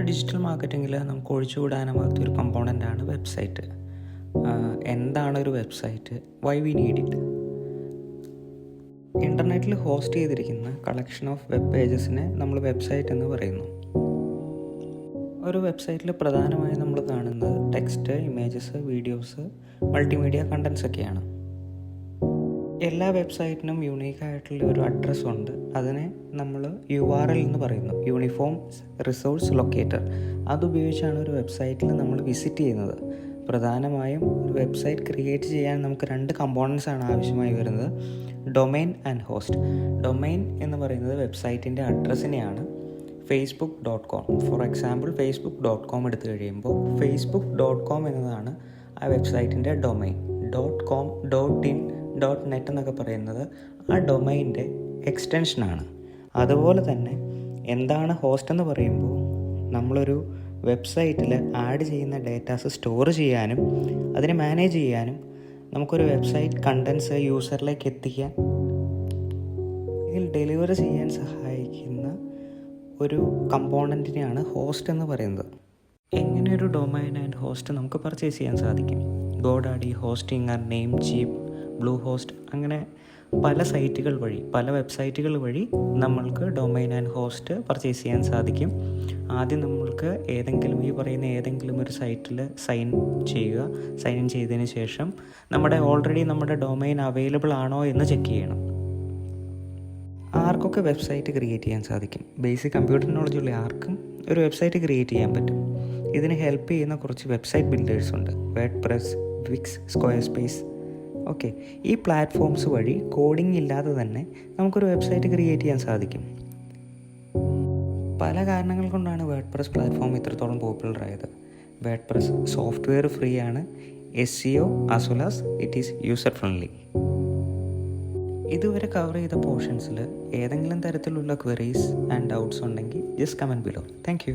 Digital മാർക്കറ്റിങ്ങിൽ നമുക്ക് ഒഴിച്ചുകൂടാനാവാത്തൊരു കമ്പോണൻ്റാണ് website. എന്താണ് ഒരു website? Why we need it? ഇൻ്റർനെറ്റിൽ ഹോസ്റ്റ് ചെയ്തിരിക്കുന്ന കളക്ഷൻ ഓഫ് വെബ് പേജസിനെ നമ്മൾ വെബ്സൈറ്റ് എന്ന് പറയുന്നു. ഒരു വെബ്സൈറ്റിൽ പ്രധാനമായും നമ്മൾ കാണുന്നത് text, images, videos, multimedia contents ഒക്കെയാണ്. എല്ലാ വെബ്സൈറ്റിനും യൂണീക്കായിട്ടുള്ള ഒരു അഡ്രസ്സ് ഉണ്ട്. അതിനെ നമ്മൾ URL എന്ന് പറയുന്നു, യൂണിഫോം റിസോഴ്സ് ലൊക്കേറ്റർ. അതുപയോഗിച്ചാണ് ഒരു വെബ്സൈറ്റിൽ നമ്മൾ വിസിറ്റ് ചെയ്യുന്നത്. പ്രധാനമായും ഒരു വെബ്സൈറ്റ് ക്രിയേറ്റ് ചെയ്യാൻ നമുക്ക് 2 കമ്പോണൻസ് ആണ് ആവശ്യമായി വരുന്നത്: ഡൊമൈൻ ആൻഡ് ഹോസ്റ്റ്. ഡൊമൈൻ എന്ന് പറയുന്നത് വെബ്സൈറ്റിൻ്റെ അഡ്രസ്സിനെയാണ്. facebook.com ഫോർ എക്സാമ്പിൾ facebook.com എടുത്തു കഴിയുമ്പോൾ facebook.com എന്നതാണ് ആ വെബ്സൈറ്റിൻ്റെ ഡൊമൈൻ. .com, .in, .net എന്നൊക്കെ പറയുന്നത് ആ ഡൊമൈൻ്റെ എക്സ്റ്റൻഷനാണ്. അതുപോലെ തന്നെ എന്താണ് ഹോസ്റ്റ് എന്ന് പറയുമ്പോൾ നമ്മളൊരു വെബ്സൈറ്റിൽ ആഡ് ചെയ്യുന്ന ഡേറ്റാസ് സ്റ്റോർ ചെയ്യാനും അതിനെ മാനേജ് ചെയ്യാനും നമുക്കൊരു വെബ്സൈറ്റ് കണ്ടൻസ് യൂസറിലേക്ക് എത്തിക്കാൻ, ഇതിൽ ഡെലിവർ ചെയ്യാൻ സഹായിക്കുന്ന ഒരു കമ്പോണൻറ്റിനെയാണ് ഹോസ്റ്റ് എന്ന് പറയുന്നത്. എങ്ങനെ ഒരു ഡൊമൈൻ ആൻഡ് ഹോസ്റ്റ് നമുക്ക് പർച്ചേസ് ചെയ്യാൻ സാധിക്കും? GoDaddy, hosting and name cheap, blue host, അങ്ങനെ പല സൈറ്റുകൾ വഴി, പല വെബ്സൈറ്റുകൾ വഴി നമ്മൾക്ക് ഡൊമൈൻ ആൻഡ് ഹോസ്റ്റ് പർച്ചേസ് ചെയ്യാൻ സാധിക്കും. ആദ്യം നമ്മൾക്ക് ഏതെങ്കിലും ഒരു സൈറ്റിൽ സൈൻ ഇൻ ചെയ്തതിന് ശേഷം നമ്മുടെ ഡൊമൈൻ അവൈലബിൾ ആണോ എന്ന് ചെക്ക് ചെയ്യണം. ആർക്കൊക്കെ വെബ്സൈറ്റ് ക്രിയേറ്റ് ചെയ്യാൻ സാധിക്കും? ബേസിക് കമ്പ്യൂട്ടർ നോളജ് ഉള്ള ആർക്കും ഒരു വെബ്സൈറ്റ് ക്രിയേറ്റ് ചെയ്യാൻ പറ്റും. ഇതിന് ഹെൽപ്പ് ചെയ്യുന്ന കുറച്ച് വെബ്സൈറ്റ് ബിൽഡേഴ്സ് ഉണ്ട്: WordPress, Wix, Squarespace. Okay, ഈ പ്ലാറ്റ്ഫോംസ് വഴി കോഡിംഗ് ഇല്ലാതെ തന്നെ നമുക്കൊരു വെബ്സൈറ്റ് ക്രിയേറ്റ് ചെയ്യാൻ സാധിക്കും. പല കാരണങ്ങൾ കൊണ്ടാണ് വേർഡ്പ്രസ് പ്ലാറ്റ്ഫോം ഇത്രത്തോളം പോപ്പുലർ ആയത്. വേർഡ്പ്രസ് സോഫ്റ്റ്വെയർ ഫ്രീ ആണ്, SEO as well as it is user friendly. ഇതുവരെ കവർ ചെയ്ത പോർഷൻസിൽ ഏതെങ്കിലും തരത്തിലുള്ള ക്വയറീസ് ആൻഡ് ഡൗട്ട്സ് ഉണ്ടെങ്കിൽ just comment below. Thank you.